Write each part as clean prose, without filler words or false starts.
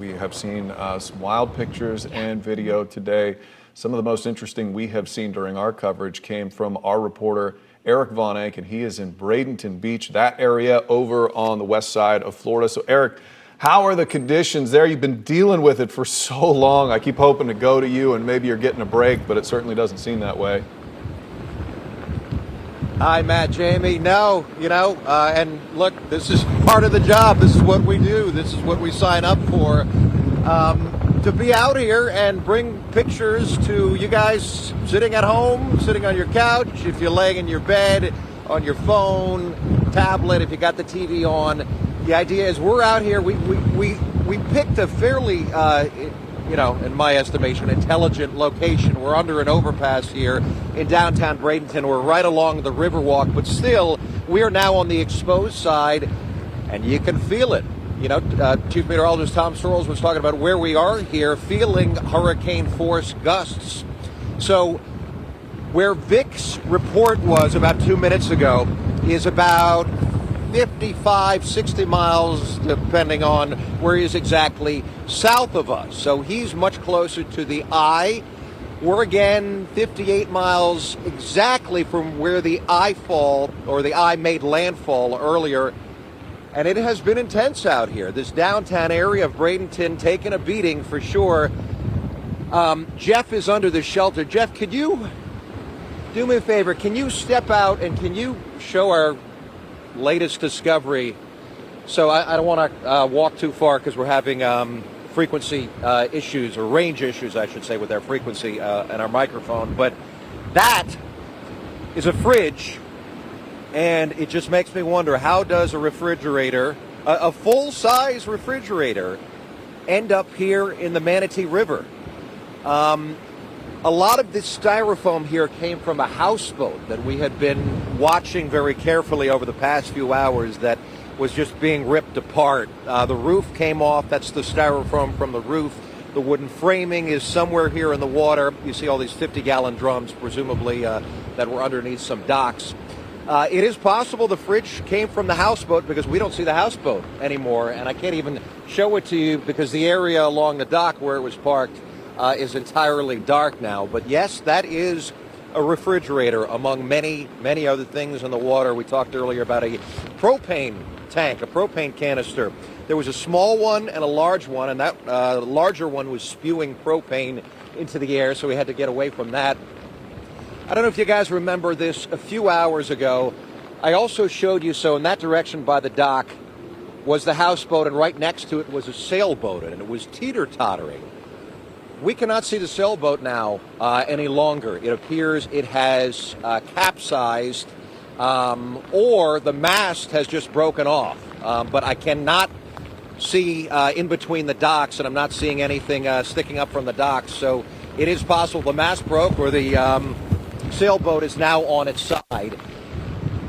We have seen some wild pictures and video today. Some of the most interesting we have seen during our coverage came from our reporter, Eric Von Eyck, and he is in Bradenton Beach, that area over on the west side of Florida. So, Eric, how are the conditions there? You've been dealing with it for so long. I keep hoping to go to you and maybe you're getting a break, but it certainly doesn't seem that way. Hi, Matt, Jamie. No, and look, this is part of the job. This is what we do. This is what we sign up for. To be out here and bring pictures to you guys sitting at home, sitting on your couch, if you're laying in your bed, on your phone, tablet, if you got the TV on. The idea is we're out here. We picked a fairly, in my estimation, intelligent location. We're under an overpass here in downtown Bradenton. We're right along the Riverwalk, but still, we are now on the exposed side, and you can feel it. Chief Meteorologist Tom Searles was talking about where we are here, feeling hurricane force gusts. So where Vic's report was about 2 minutes ago is about 55, 60 miles, depending on where he is exactly, south of us. So he's much closer to the eye. We're again 58 miles exactly from where the eye made landfall earlier. And it has been intense out here. This downtown area of Bradenton taking a beating for sure. Jeff is under the shelter. Jeff, could you do me a favor? Can you step out and can you show our latest discovery? So I don't want to walk too far because we're having frequency issues, or range issues, I should say, with our frequency and our microphone. But that is a fridge. And it just makes me wonder, how does a refrigerator, a full-size refrigerator, end up here in the Manatee River? A lot of this styrofoam here came from a houseboat that we had been watching very carefully over the past few hours that was just being ripped apart. The roof came off. That's the styrofoam from the roof. The wooden framing is somewhere here in the water. You see all these 50-gallon drums, presumably, that were underneath some docks. It is possible the fridge came from the houseboat because we don't see the houseboat anymore, and I can't even show it to you because the area along the dock where it was parked is entirely dark now. But yes, that is a refrigerator among many, many other things in the water. We talked earlier about a propane tank, a propane canister. There was a small one and a large one, and that larger one was spewing propane into the air, so we had to get away from that. I don't know if you guys remember this a few hours ago. I also showed you, so in that direction by the dock was the houseboat, and right next to it was a sailboat, and it was teeter-tottering. We cannot see the sailboat now any longer. It appears it has capsized, or the mast has just broken off. But I cannot see in between the docks, and I'm not seeing anything sticking up from the docks. So it is possible the mast broke, or the sailboat is now on its side.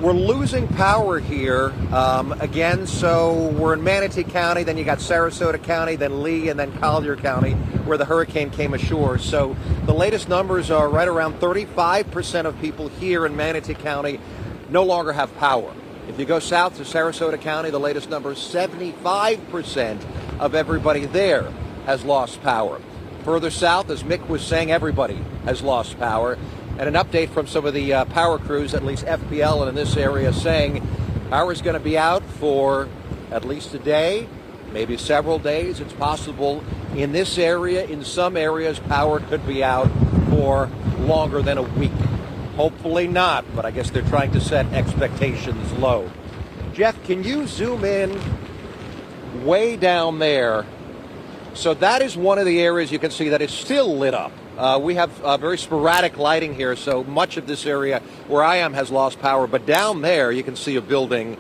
We're losing power here again, so we're in Manatee County, then you got Sarasota County, then Lee, and then Collier County, where the hurricane came ashore. So the latest numbers are right around 35% of people here in Manatee County no longer have power. If you go south to Sarasota County, the latest number is 75% of everybody there has lost power. Further south, as Mick was saying, everybody has lost power. And an update from some of the power crews, at least FPL and in this area, saying power is going to be out for at least a day, maybe several days. It's possible in this area, in some areas, power could be out for longer than a week. Hopefully not, but I guess they're trying to set expectations low. Jeff, can you zoom in way down there? So that is one of the areas you can see that is still lit up. We have very sporadic lighting here, so much of this area where I am has lost power. But down there, you can see a building,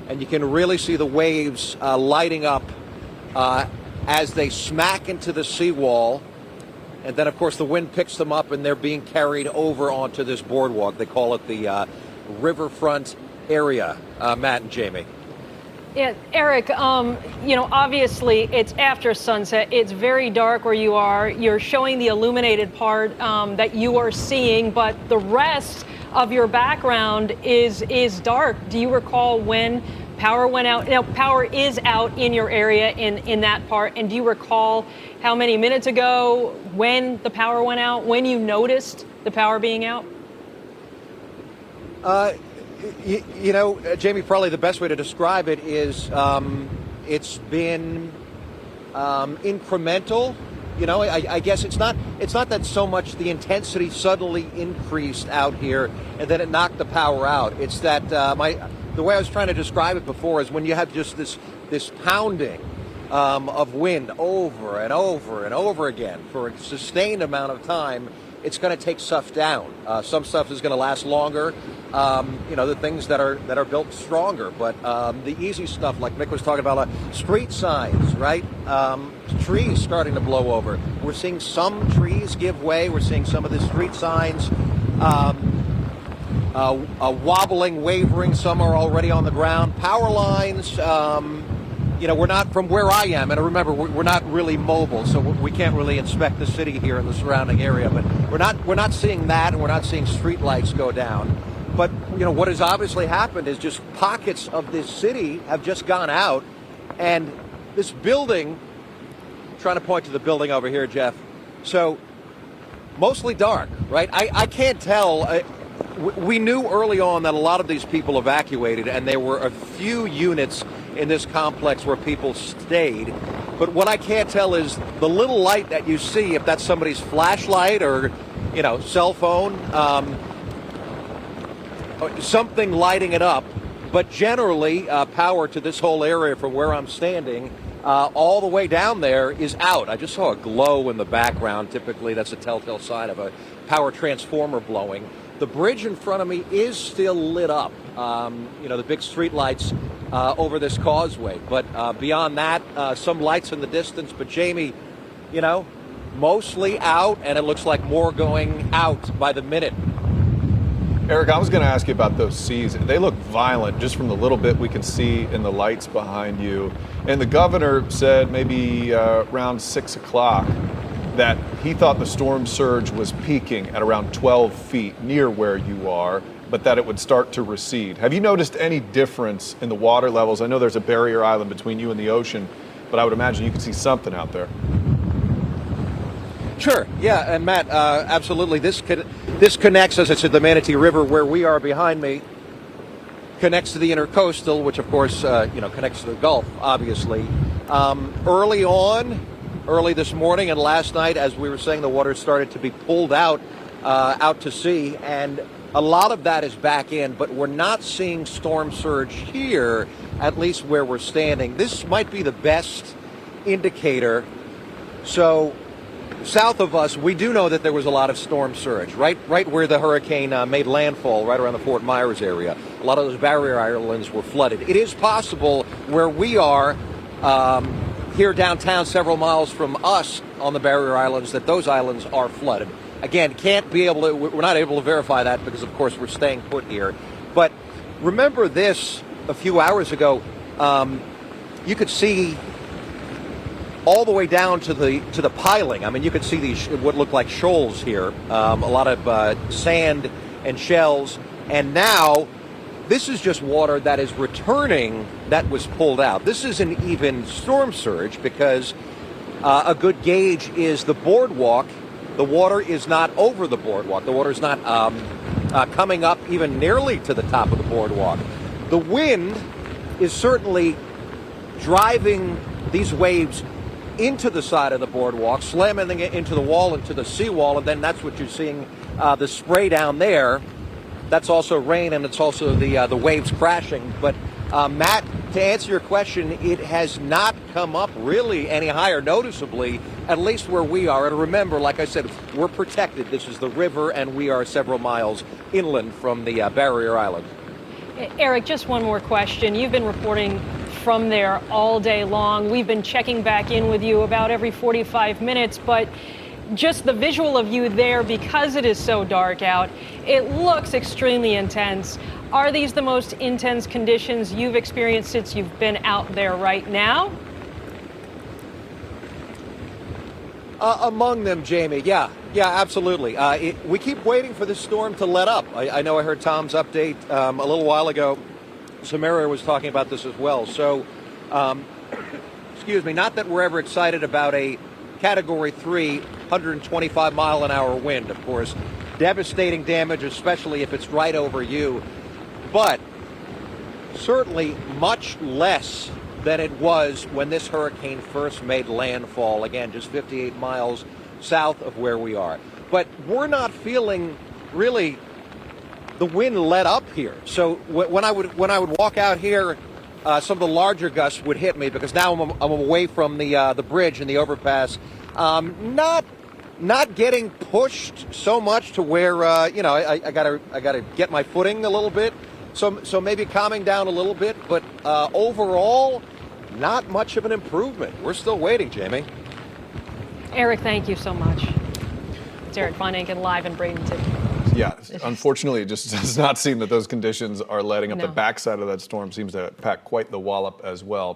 and you can really see the waves lighting up as they smack into the seawall. And then, of course, the wind picks them up, and they're being carried over onto this boardwalk. They call it the riverfront area. Matt and Jamie. Yeah, Eric, obviously it's after sunset. It's very dark where you are. You're showing the illuminated part that you are seeing, but the rest of your background is dark. Do you recall when Power went out. Now, power is out in your area in that part. And do you recall how many minutes ago when the power went out, when you noticed the power being out? Jamie, probably the best way to describe it is it's been incremental. I guess it's not that so much the intensity suddenly increased out here and then it knocked the power out. It's that the way I was trying to describe it before is when you have just this pounding of wind over and over and over again for a sustained amount of time, it's going to take stuff down. Some stuff is going to last longer. The things that are built stronger, but the easy stuff, like Mick was talking about, street signs, right? Trees starting to blow over. We're seeing some trees give way. We're seeing some of the street signs wobbling, wavering. Some are already on the ground. Power lines. We're not from where I am, and remember, we're not really mobile, so we can't really inspect the city here in the surrounding area. But we're not seeing that, and we're not seeing street lights go down. But what has obviously happened is just pockets of this city have just gone out, and this building. I'm trying to point to the building over here, Jeff. So mostly dark, right? I can't tell. We knew early on that a lot of these people evacuated, and there were a few units in this complex where people stayed. But what I can't tell is the little light that you see, if that's somebody's flashlight or, cell phone, something lighting it up. But generally, power to this whole area from where I'm standing, all the way down there is out. I just saw a glow in the background. Typically, that's a telltale sign of a power transformer blowing. The bridge in front of me is still lit up, the big street lights over this causeway. But beyond that, some lights in the distance. But Jamie, mostly out, and it looks like more going out by the minute. Eric, I was going to ask you about those seas. They look violent just from the little bit we can see in the lights behind you. And the governor said maybe around 6 o'clock that he thought the storm surge was peaking at around 12 feet near where you are, but that it would start to recede. Have you noticed any difference in the water levels? I know there's a barrier island between you and the ocean, but I would imagine you could see something out there. Sure, yeah, and Matt, absolutely. This connects, as I said, the Manatee River, where we are behind me, connects to the intercoastal, which of course, connects to the Gulf, obviously. Early this morning and last night, as we were saying, the water started to be pulled out to sea, and a lot of that is back in, but we're not seeing storm surge here, at least where we're standing. This might be the best indicator. So south of us, we do know that there was a lot of storm surge, right where the hurricane made landfall, right around the Fort Myers area. A lot of those barrier islands were flooded. It is possible where we are here downtown, several miles from us on the barrier islands, that those islands are flooded. Again, we're not able to verify that because, of course, we're staying put here. But remember this, a few hours ago, you could see all the way down to the piling. I mean, you could see these what look like shoals here, a lot of sand and shells. And now this is just water that is returning that was pulled out. This isn't even storm surge because a good gauge is the boardwalk. The water is not over the boardwalk. The water is not coming up even nearly to the top of the boardwalk. The wind is certainly driving these waves into the side of the boardwalk, slamming it into the wall, into the seawall, and then that's what you're seeing, the spray down there. That's also rain, and it's also the waves crashing. But Matt, to answer your question, it has not come up really any higher noticeably, at least where we are. And remember, like I said, we're protected. This is the river, and we are several miles inland from the barrier island. Eric, just one more question. You've been reporting from there all day long. We've been checking back in with you about every 45 minutes, but just the visual of you there, because it is so dark out, it looks extremely intense. Are these the most intense conditions you've experienced since you've been out there right now? Among them, Jamie, yeah, absolutely. We keep waiting for this storm to let up. I know I heard Tom's update a little while ago. Samara was talking about this as well. So, excuse me, not that we're ever excited about a Category 3, 125 mile an hour wind, of course. Devastating damage, especially if it's right over you. But certainly much less than it was when this hurricane first made landfall. Again, just 58 miles south of where we are. But we're not feeling really the wind let up here. So when I would walk out here, some of the larger gusts would hit me because now I'm away from the bridge and the overpass. Not getting pushed so much to where I gotta get my footing a little bit. So maybe calming down a little bit, but overall, not much of an improvement. We're still waiting, Jamie. Eric, thank you so much. It's Eric Von Anken live in Bradenton. Yeah, unfortunately, it just does not seem that those conditions are letting up. No. The backside of that storm seems to pack quite the wallop as well.